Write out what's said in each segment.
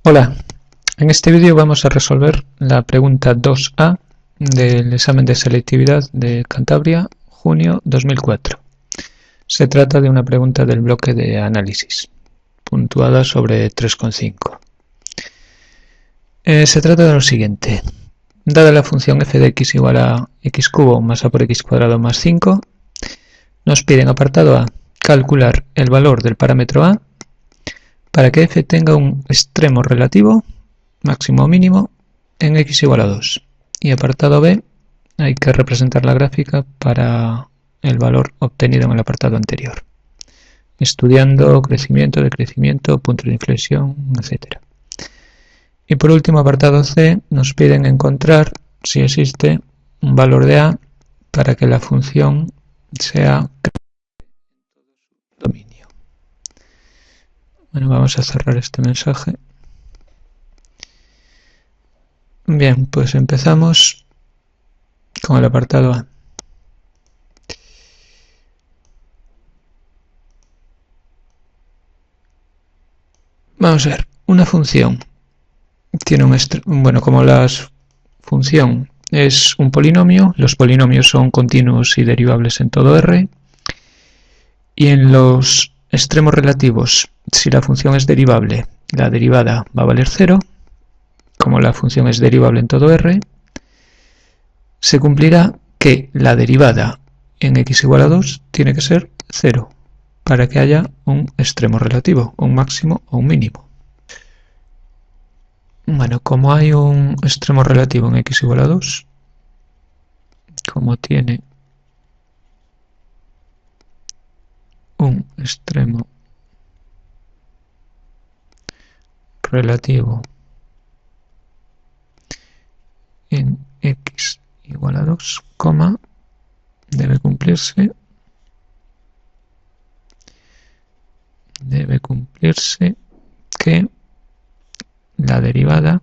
Hola, en este vídeo vamos a resolver la pregunta 2A del examen de selectividad de Cantabria, junio 2004. Se trata de una pregunta del bloque de análisis, puntuada sobre 3,5. Se trata de lo siguiente. Dada la función f de x igual a x cubo más a por x cuadrado más 5, nos piden, apartado A, calcular el valor del parámetro A para que f tenga un extremo relativo, máximo o mínimo, en x igual a 2. Y apartado B, hay que representar la gráfica para el valor obtenido en el apartado anterior, estudiando crecimiento, decrecimiento, punto de inflexión, etc. Y por último, apartado C, nos piden encontrar si existe un valor de A para que la función sea dominio. Bueno, vamos a cerrar este mensaje. Bien, pues empezamos con el apartado A. Vamos a ver, una función tiene como la función es un polinomio, los polinomios son continuos y derivables en todo R, y en los extremos relativos, si la función es derivable, la derivada va a valer 0, como la función es derivable en todo R, se cumplirá que la derivada en x igual a 2 tiene que ser 0, para que haya un extremo relativo, un máximo o un mínimo. Bueno, como hay un extremo relativo en x igual a 2, como tiene un extremo relativo en x igual a 2, debe cumplirse que la derivada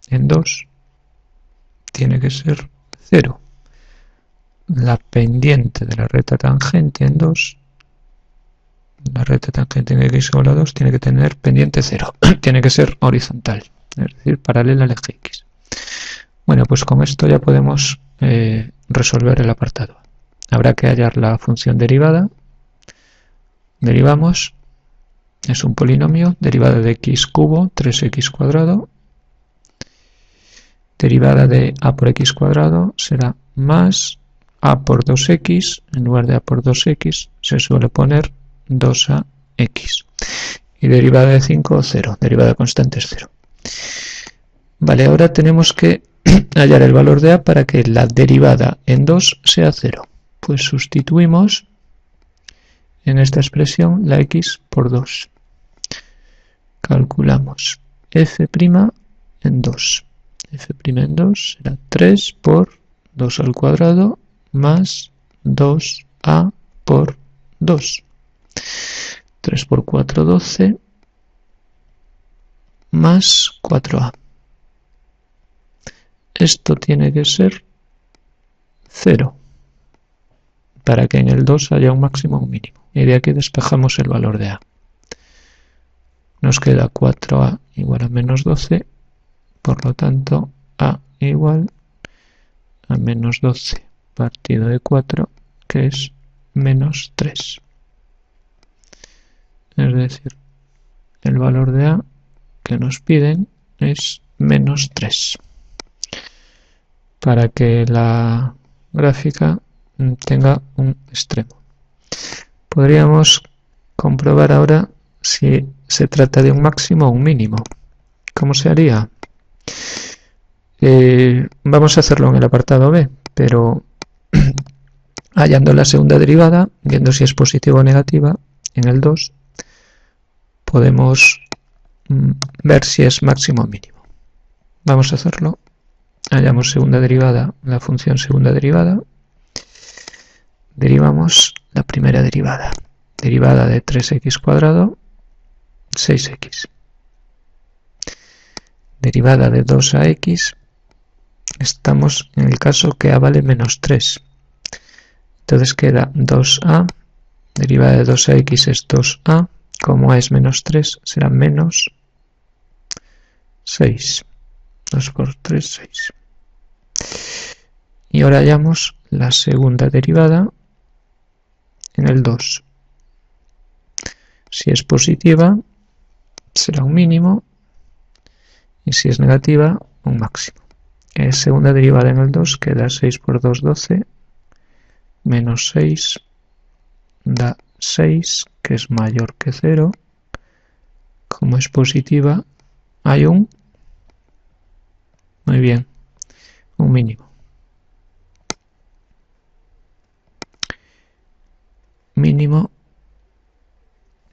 en 2 tiene que ser 0. La pendiente de la recta tangente en 2, la recta tangente en x igual a 2 tiene que tener pendiente 0. Tiene que ser horizontal, es decir, paralela al eje x. Bueno, pues con esto ya podemos resolver el apartado. Habrá que hallar la función derivada. Derivamos. Es un polinomio, derivada de x cubo, 3x cuadrado. Derivada de a por x cuadrado será más a por 2x, en lugar de a por 2x se suele poner 2ax. Y derivada de 5, 0, derivada constante es 0. Vale, ahora tenemos que hallar el valor de a para que la derivada en 2 sea 0. Pues sustituimos en esta expresión la x por 2. Calculamos f' en 2. f' en 2 será 3 por 2 al cuadrado más 2a por 2. 3 por 4, 12, más 4a. Esto tiene que ser 0, para que en el 2 haya un máximo o un mínimo. Y de aquí despejamos el valor de a. Nos queda 4a igual a menos 12, por lo tanto a igual a menos 12 partido de 4, que es menos 3. Es decir, el valor de a que nos piden es menos 3, para que la gráfica tenga un extremo. Podríamos comprobar ahora si se trata de un máximo o un mínimo. ¿Cómo se haría? Vamos a hacerlo en el apartado B, pero hallando la segunda derivada, viendo si es positiva o negativa, en el 2, podemos ver si es máximo o mínimo. Vamos a hacerlo. Hallamos segunda derivada, la función segunda derivada. Derivamos la primera derivada. Derivada de 3x cuadrado, 6x. Derivada de 2ax, estamos en el caso que a vale menos 3. Entonces queda 2a, derivada de 2ax es 2a, como a es menos 3, será menos 6. 2 por 3, 6. Y ahora hallamos la segunda derivada en el 2. Si es positiva, será un mínimo, y si es negativa, un máximo. Segunda derivada en el 2 queda 6 por 2, 12, menos 6 da 6, que es mayor que 0. Como es positiva, hay un, muy bien, un mínimo. Mínimo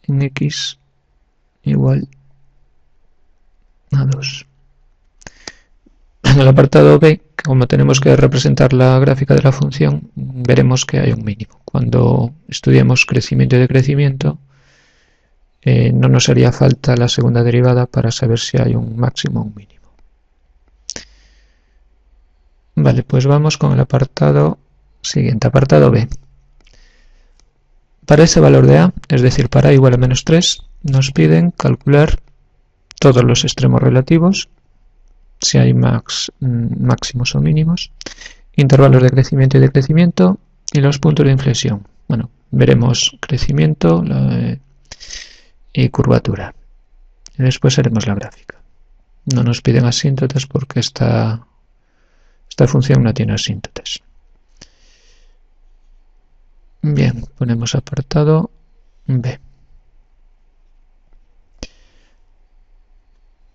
en x igual a 2. En el apartado B, como tenemos que representar la gráfica de la función, veremos que hay un mínimo. Cuando estudiemos crecimiento y decrecimiento, no nos haría falta la segunda derivada para saber si hay un máximo o un mínimo. Vale, pues vamos con el apartado siguiente, apartado B. Para ese valor de A, es decir, para A igual a menos 3, nos piden calcular todos los extremos relativos, si hay máximos o mínimos, intervalos de crecimiento y decrecimiento y los puntos de inflexión. Bueno, veremos crecimiento y curvatura. Y después haremos la gráfica. No nos piden asíntotas porque esta función no tiene asíntotas. Bien, ponemos apartado B.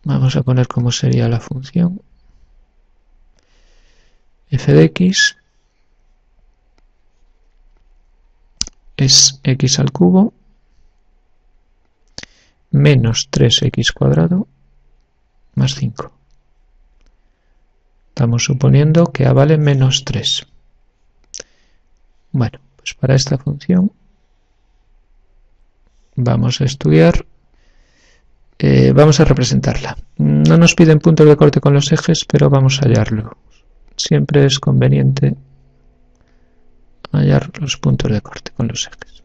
Vamos a poner cómo sería la función. F de x es x al cubo menos 3x cuadrado más 5. Estamos suponiendo que A vale menos 3. Bueno, pues para esta función vamos a estudiar, vamos a representarla. No nos piden puntos de corte con los ejes, pero vamos a hallarlo. Siempre es conveniente hallar los puntos de corte con los ejes.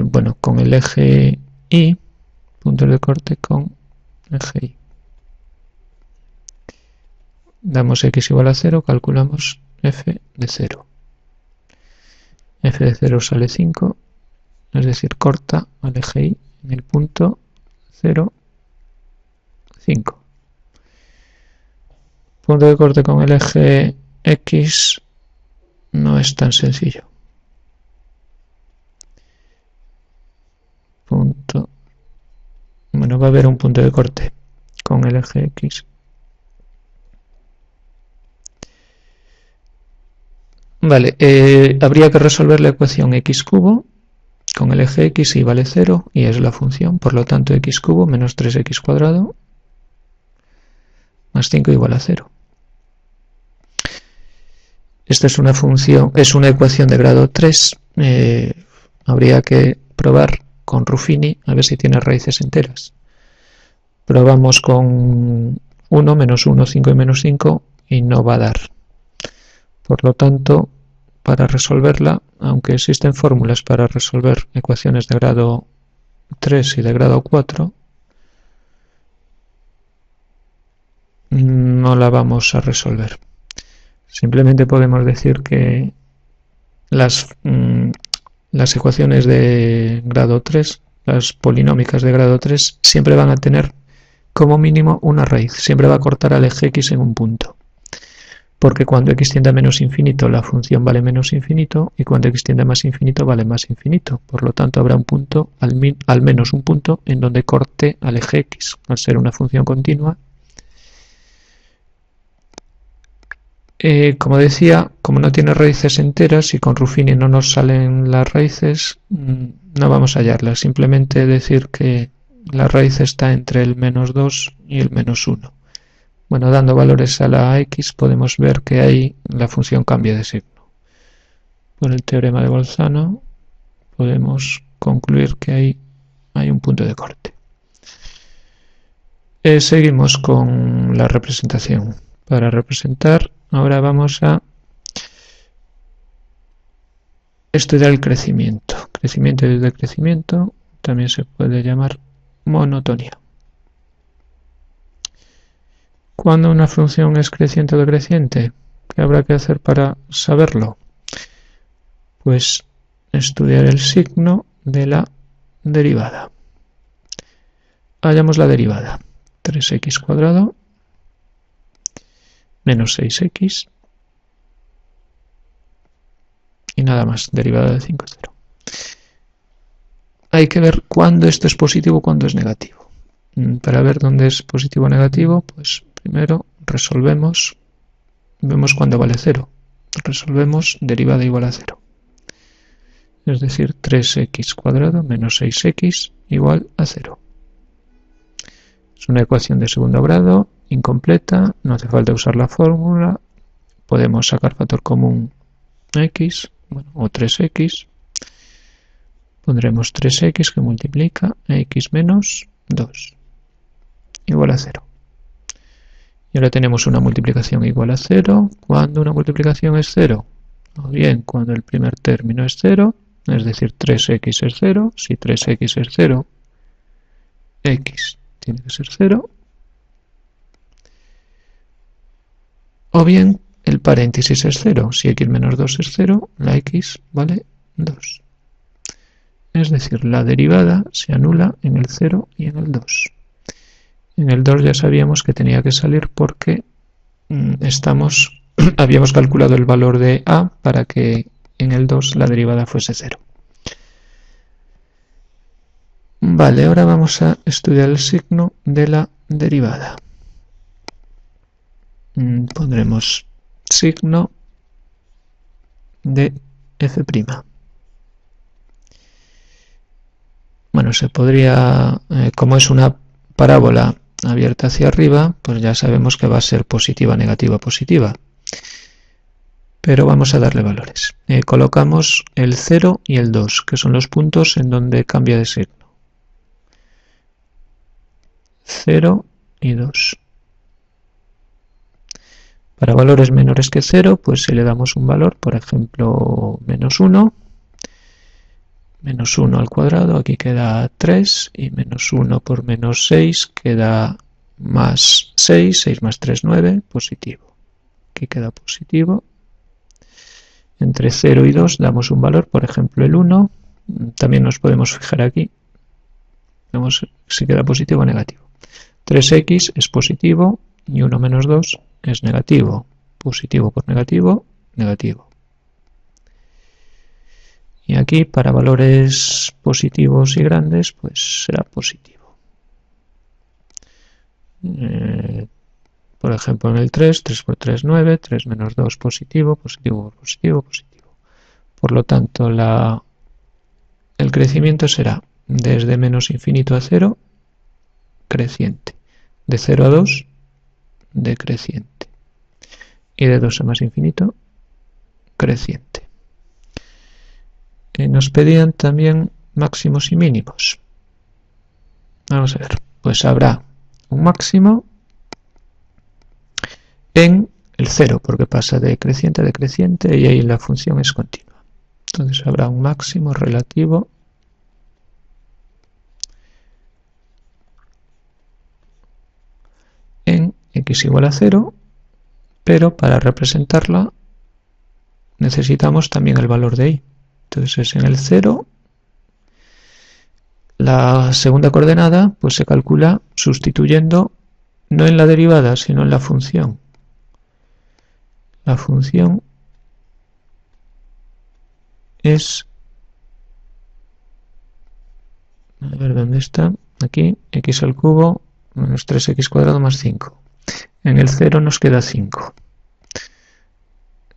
Bueno, con el eje Y, puntos de corte con eje Y. Damos x igual a 0, calculamos f de 0. F de 0 sale 5, es decir, corta al eje Y en el punto 0, 5. Punto de corte con el eje X no es tan sencillo. Bueno, va a haber un punto de corte con el eje X. Vale, habría que resolver la ecuación x cubo con el eje X y vale 0 y es la función, por lo tanto x cubo menos 3x cuadrado más 5 igual a 0. Esta es una función, es una ecuación de grado 3. Habría que probar con Ruffini a ver si tiene raíces enteras. Probamos con 1, menos 1, 5 y menos 5 y no va a dar. Por lo tanto, para resolverla, aunque existen fórmulas para resolver ecuaciones de grado 3 y de grado 4, no la vamos a resolver. Simplemente podemos decir que las ecuaciones de grado 3, las polinómicas de grado 3, siempre van a tener como mínimo una raíz. Siempre va a cortar al eje X en un punto. Porque cuando x tiende a menos infinito, la función vale menos infinito, y cuando x tiende a más infinito, vale más infinito. Por lo tanto, habrá un punto, al menos un punto, en donde corte al eje X, al ser una función continua. Como decía, como no tiene raíces enteras y con Ruffini no nos salen las raíces, no vamos a hallarlas. Simplemente decir que la raíz está entre el menos 2 y el menos 1. Bueno, dando valores a la x podemos ver que ahí la función cambia de signo. Por el teorema de Bolzano podemos concluir que ahí hay un punto de corte. Seguimos con la representación. Para representar, ahora vamos a estudiar el crecimiento. Crecimiento y decrecimiento también se puede llamar monotonía. ¿Cuándo una función es creciente o decreciente? ¿Qué habrá que hacer para saberlo? Pues estudiar el signo de la derivada. Hallamos la derivada. 3x cuadrado menos 6x y nada más. Derivada de 5 es 0. Hay que ver cuándo esto es positivo y cuándo es negativo. Para ver dónde es positivo o negativo, pues primero resolvemos, vemos cuándo vale 0. Resolvemos derivada igual a 0. Es decir, 3x cuadrado menos 6x igual a 0. Es una ecuación de segundo grado, incompleta, no hace falta usar la fórmula. Podemos sacar factor común x, o 3x. Pondremos 3x que multiplica a x menos 2 igual a 0. Y ahora tenemos una multiplicación igual a 0. ¿Cuándo una multiplicación es 0? O bien cuando el primer término es 0, es decir, 3x es 0. Si 3x es 0, x tiene que ser 0. O bien el paréntesis es 0. Si x menos 2 es 0, la x vale 2. Es decir, la derivada se anula en el 0 y en el 2. En el 2 ya sabíamos que tenía que salir porque habíamos calculado el valor de a para que en el 2 la derivada fuese 0. Vale, ahora vamos a estudiar el signo de la derivada. Pondremos signo de f'. Bueno, se podría, como es una parábola abierta hacia arriba, pues ya sabemos que va a ser positiva, negativa, positiva. Pero vamos a darle valores. Colocamos el 0 y el 2, que son los puntos en donde cambia de signo. 0 y 2. Para valores menores que 0, pues si le damos un valor, por ejemplo, menos 1, menos 1 al cuadrado, aquí queda 3, y menos 1 por menos 6 queda más 6, 6 más 3, 9, positivo. Aquí queda positivo. Entre 0 y 2 damos un valor, por ejemplo el 1, también nos podemos fijar aquí, vemos si queda positivo o negativo. 3x es positivo y 1 menos 2 es negativo. Positivo por negativo, negativo. Y aquí para valores positivos y grandes, pues será positivo. Por ejemplo en el 3, 3 por 3, 9, 3 menos 2 positivo, positivo por positivo, positivo. Por lo tanto, el crecimiento será desde menos infinito a 0, creciente. De 0 a 2, decreciente. Y de 2 a más infinito, creciente. Nos pedían también máximos y mínimos. Vamos a ver, pues habrá un máximo en el 0, porque pasa de creciente a decreciente y ahí la función es continua. Entonces habrá un máximo relativo en x igual a 0, pero para representarla necesitamos también el valor de y. Entonces en el 0, la segunda coordenada pues se calcula sustituyendo no en la derivada, sino en la función. La función es, a ver dónde está, aquí, x al cubo menos 3x cuadrado más 5. En el 0 nos queda 5.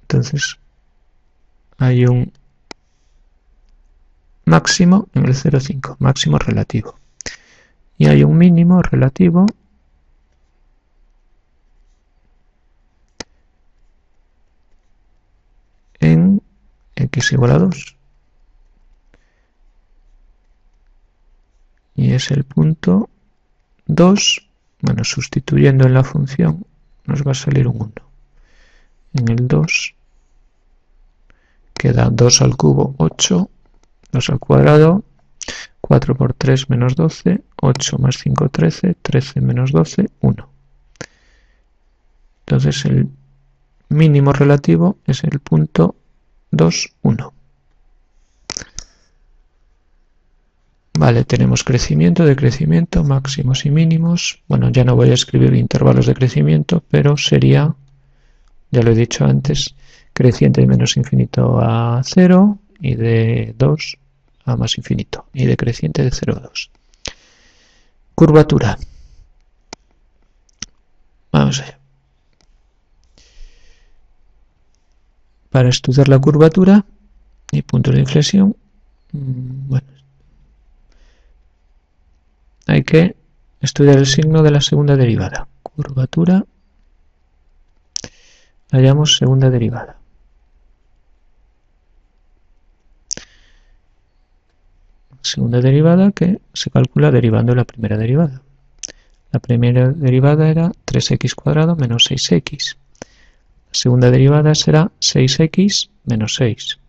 Entonces hay un máximo en el 0,5, máximo relativo. Y hay un mínimo relativo en x igual a 2. Y es el punto 2, bueno, sustituyendo en la función nos va a salir un 1. En el 2 queda 2 al cubo, 8, 2 al cuadrado, 4 por 3 menos 12, 8 más 5, 13, 13 menos 12, 1. Entonces el mínimo relativo es el punto 2, 1. Vale, tenemos crecimiento, decrecimiento, máximos y mínimos. Bueno, ya no voy a escribir intervalos de crecimiento, pero sería, ya lo he dicho antes, creciente de menos infinito a 0 y de 2 a más infinito, y decreciente de 0 a 2. Curvatura. Vamos allá. Para estudiar la curvatura y puntos de inflexión, bueno, hay que estudiar el signo de la segunda derivada. Curvatura, hallamos segunda derivada. Segunda derivada que se calcula derivando la primera derivada. La primera derivada era 3x cuadrado menos 6x. La segunda derivada será 6x menos 6.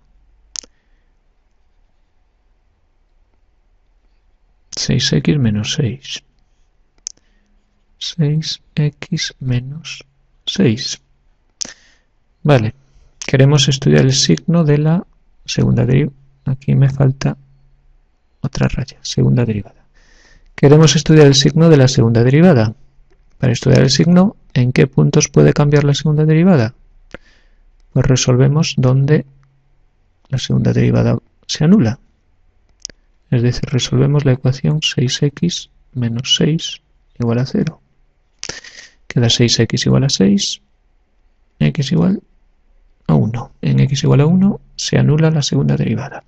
6x menos 6. 6x menos 6. Vale, queremos estudiar el signo de la segunda derivada. Aquí me falta otra raya, segunda derivada. Queremos estudiar el signo de la segunda derivada. Para estudiar el signo, ¿en qué puntos puede cambiar la segunda derivada? Pues resolvemos donde la segunda derivada se anula. Es decir, resolvemos la ecuación 6x menos 6 igual a 0. Queda 6x igual a 6, x igual a 1. En x igual a 1 se anula la segunda derivada.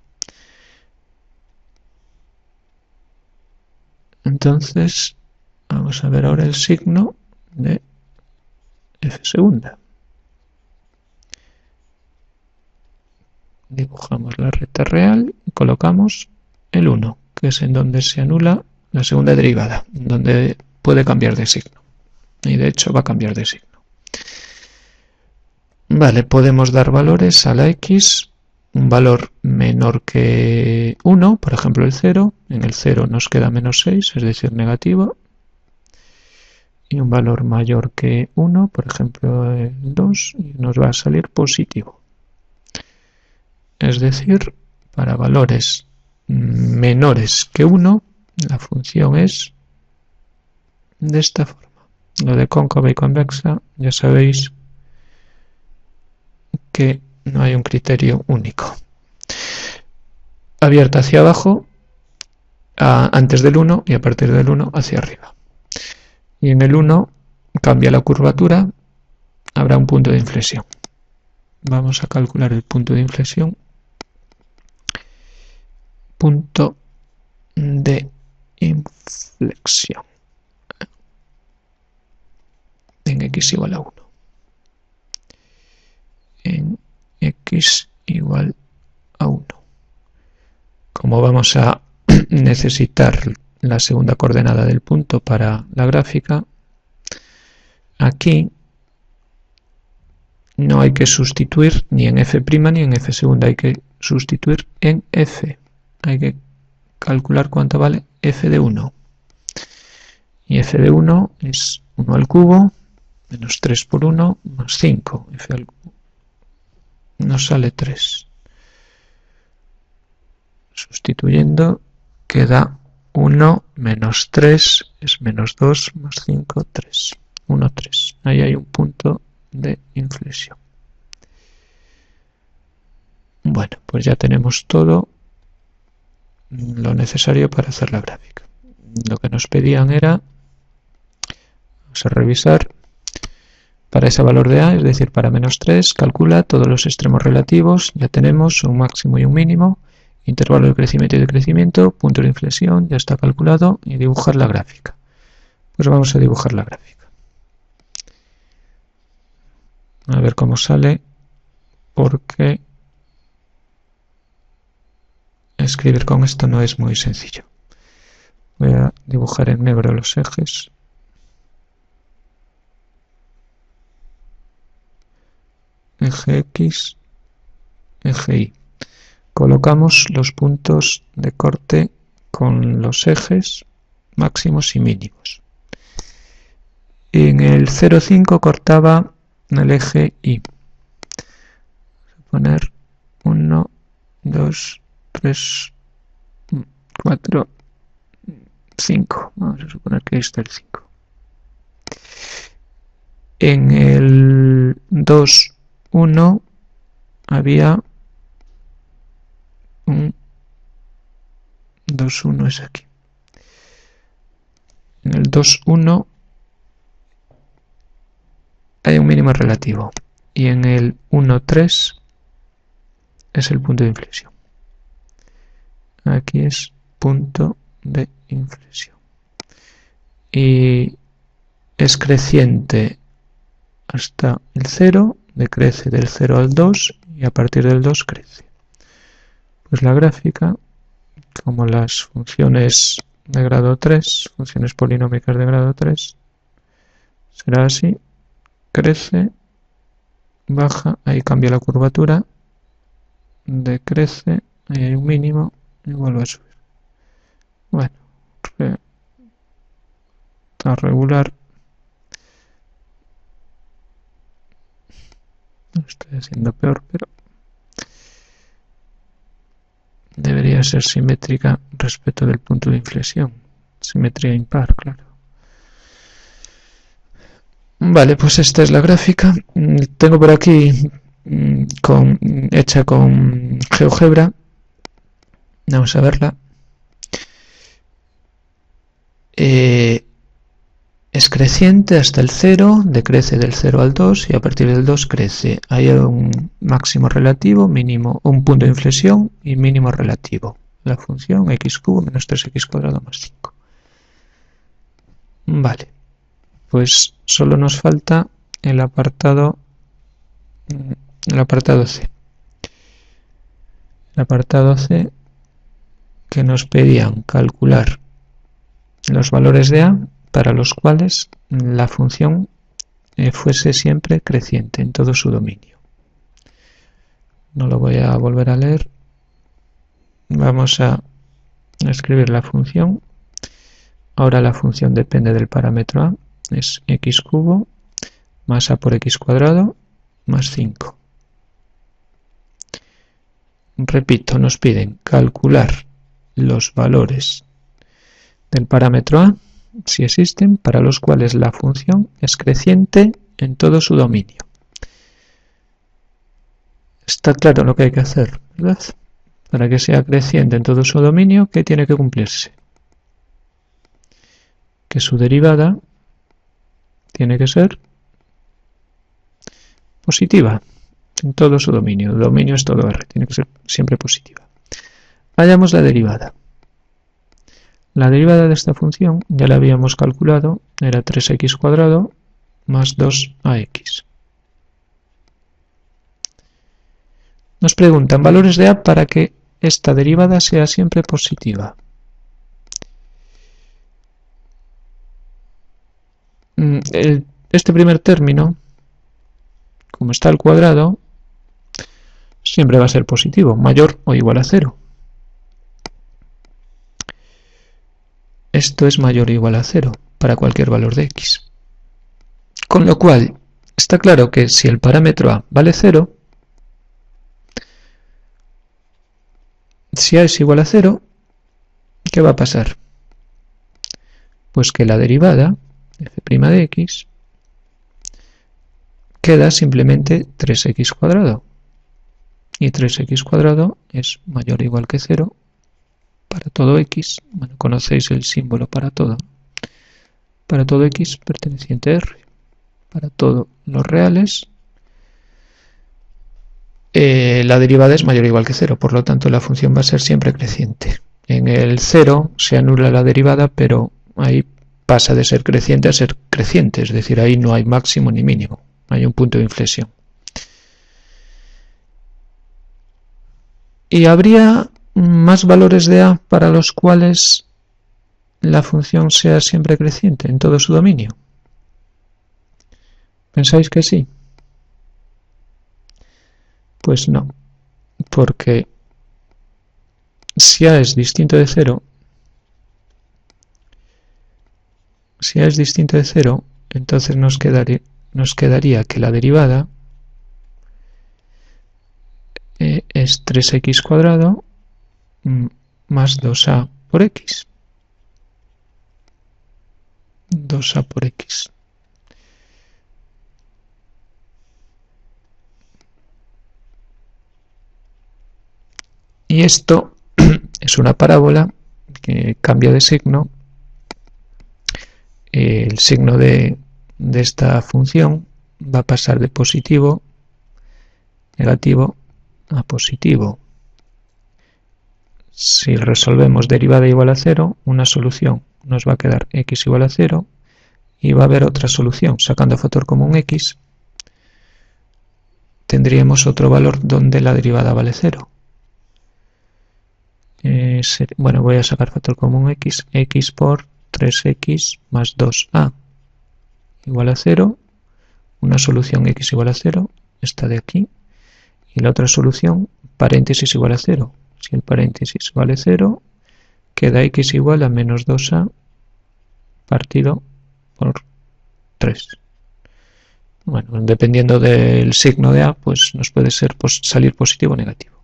Entonces, vamos a ver ahora el signo de f segunda. Dibujamos la recta real y colocamos el 1, que es en donde se anula la segunda derivada, donde puede cambiar de signo. Y de hecho va a cambiar de signo. Vale, podemos dar valores a la x, un valor menor que 1, por ejemplo el 0. En el 0 nos queda menos 6, es decir, negativo. Y un valor mayor que 1, por ejemplo el 2, y nos va a salir positivo. Es decir, para valores menores que 1, la función es de esta forma. Lo de cóncava y convexa, ya sabéis que no hay un criterio único. Abierta hacia abajo, antes del 1 y a partir del 1 hacia arriba. Y en el 1 cambia la curvatura, habrá un punto de inflexión. Vamos a calcular el punto de inflexión. Punto de inflexión en x igual a 1. En x igual a 1. Como vamos a necesitar la segunda coordenada del punto para la gráfica, aquí no hay que sustituir ni en f' ni en f segunda, hay que sustituir en f. Hay que calcular cuánto vale f de 1. Y f de 1 es 1 al cubo, menos 3 por 1, más 5. F al cubo nos sale 3. Sustituyendo queda 1 menos 3 es menos 2 más 5, 3. 1, 3. Ahí hay un punto de inflexión. Bueno, pues ya tenemos todo lo necesario para hacer la gráfica. Lo que nos pedían era, vamos a revisar, para ese valor de a, es decir, para menos 3, calcula todos los extremos relativos, ya tenemos un máximo y un mínimo, intervalo de crecimiento y decrecimiento, punto de inflexión, ya está calculado, y dibujar la gráfica. Pues vamos a dibujar la gráfica. A ver cómo sale, porque escribir con esto no es muy sencillo. Voy a dibujar en negro los ejes. Eje X, eje Y. Colocamos los puntos de corte con los ejes máximos y mínimos. En el 0,5 cortaba el eje Y. Voy a poner 1, 2, 3, 4, 5. Vamos a suponer que ahí está el 5. En el 2, 1 había un 2, 1 es aquí. En el 2, 1 hay un mínimo relativo y en el 1, 3 es el punto de inflexión. Aquí es punto de inflexión y es creciente hasta el 0, decrece del 0 al 2 y a partir del 2 crece. Pues la gráfica, como las funciones de grado 3, funciones polinómicas de grado 3, será así: crece, baja, ahí cambia la curvatura, decrece, ahí hay un mínimo y vuelve a subir. Bueno, está regular. Lo estoy haciendo peor, pero debería ser simétrica respecto del punto de inflexión. Simetría impar, claro. Vale, pues esta es la gráfica. Tengo por aquí hecha con GeoGebra. Vamos a verla. Es creciente hasta el 0, decrece del 0 al 2 y a partir del 2 crece. Hay un máximo relativo, mínimo, un punto de inflexión y mínimo relativo. La función x cubo menos 3x cuadrado más 5. Vale, pues solo nos falta el apartado C. El apartado C, que nos pedían calcular los valores de A para los cuales la función fuese siempre creciente en todo su dominio. No lo voy a volver a leer. Vamos a escribir la función. Ahora la función depende del parámetro A. Es x cubo más A por x cuadrado más 5. Repito, nos piden calcular los valores del parámetro A, si existen, para los cuales la función es creciente en todo su dominio. Está claro lo que hay que hacer, ¿verdad? Para que sea creciente en todo su dominio, ¿qué tiene que cumplirse? Que su derivada tiene que ser positiva en todo su dominio. El dominio es todo R, tiene que ser siempre positiva. Hallamos la derivada. La derivada de esta función ya la habíamos calculado, era 3x cuadrado más 2ax. Nos preguntan valores de A para que esta derivada sea siempre positiva. Este primer término, como está al cuadrado, siempre va a ser positivo, mayor o igual a 0. Esto es mayor o igual a 0 para cualquier valor de x. Con lo cual, está claro que si el parámetro A vale 0, si A es igual a 0, ¿qué va a pasar? Pues que la derivada, f' de x, queda simplemente 3x cuadrado. Y 3x cuadrado es mayor o igual que 0 para todo x. Bueno, conocéis el símbolo para todo. Para todo x perteneciente a R. Para todos los reales, la derivada es mayor o igual que 0. Por lo tanto, la función va a ser siempre creciente. En el 0 se anula la derivada, pero ahí pasa de ser creciente a ser creciente. Es decir, ahí no hay máximo ni mínimo. Hay un punto de inflexión. Y habría más valores de A para los cuales la función sea siempre creciente en todo su dominio. ¿Pensáis que sí? Pues no, porque si A es distinto de 0, Si a es distinto de 0, entonces nos quedaría que la derivada es 3x cuadrado más 2a por x. 2a por x. Y esto es una parábola que cambia de signo. El signo de esta función va a pasar de positivo, negativo, a positivo. Si resolvemos derivada igual a 0, una solución nos va a quedar x igual a 0 y va a haber otra solución. Sacando factor común x, tendríamos otro valor donde la derivada vale 0. Bueno, voy a sacar factor común x, x por 3x más 2a igual a 0, una solución x igual a 0, esta de aquí, y la otra solución, paréntesis igual a 0. Si el paréntesis vale 0, queda x igual a menos 2a partido por 3. Bueno, dependiendo del signo de a, pues nos puede salir positivo o negativo.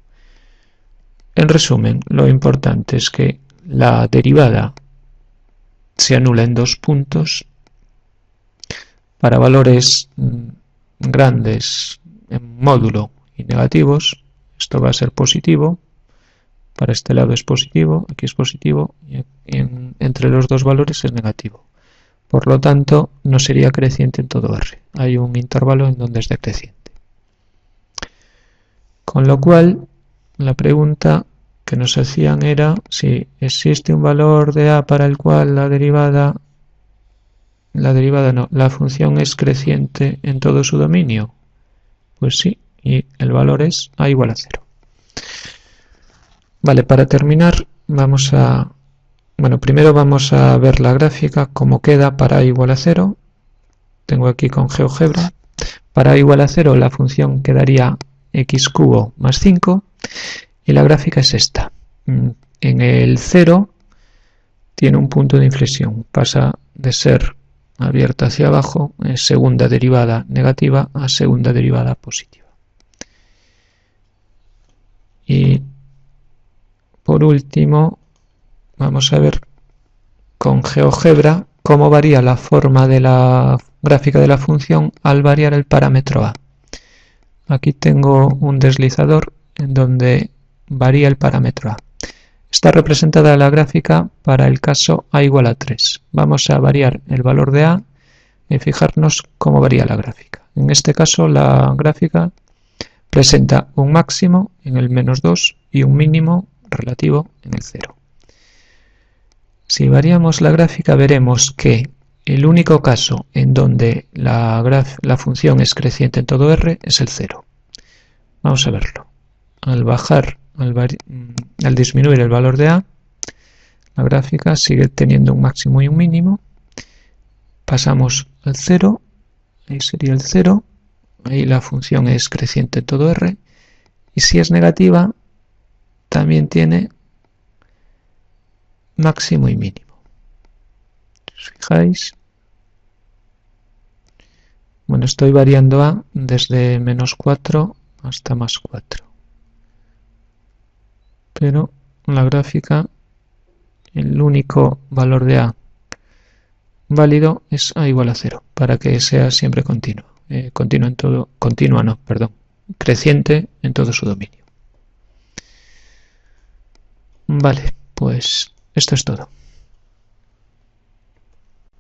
En resumen, lo importante es que la derivada se anula en 2 puntos. Para valores grandes en módulo y negativos, esto va a ser positivo. Para este lado es positivo, aquí es positivo, y entre los dos valores es negativo. Por lo tanto, no sería creciente en todo R. Hay un intervalo en donde es decreciente. Con lo cual, la pregunta que nos hacían era si existe un valor de a para el cual la función es creciente en todo su dominio. Pues sí, y el valor es a igual a 0. Vale, para terminar primero vamos a ver la gráfica, cómo queda para a igual a 0. Tengo aquí con GeoGebra. Para a igual a 0 la función quedaría x cubo más 5 y la gráfica es esta. En el 0 tiene un punto de inflexión, pasa de ser abierta hacia abajo, segunda derivada negativa a segunda derivada positiva. Y por último, vamos a ver con GeoGebra cómo varía la forma de la gráfica de la función al variar el parámetro a. Aquí tengo un deslizador en donde varía el parámetro a. Está representada la gráfica para el caso a igual a 3. Vamos a variar el valor de a y fijarnos cómo varía la gráfica. En este caso la gráfica presenta un máximo en el menos 2 y un mínimo relativo en el 0. Si variamos la gráfica veremos que el único caso en donde la función es creciente en todo R es el 0. Vamos a verlo. Al disminuir el valor de a, la gráfica sigue teniendo un máximo y un mínimo. Pasamos al 0, ahí sería el 0, ahí la función es creciente en todo R, y si es negativa, también tiene máximo y mínimo. ¿Os fijáis? Bueno, estoy variando a desde menos 4 hasta más 4. Pero la gráfica, el único valor de a válido es a igual a 0, para que sea siempre continuo. Creciente en todo su dominio. Vale, pues esto es todo.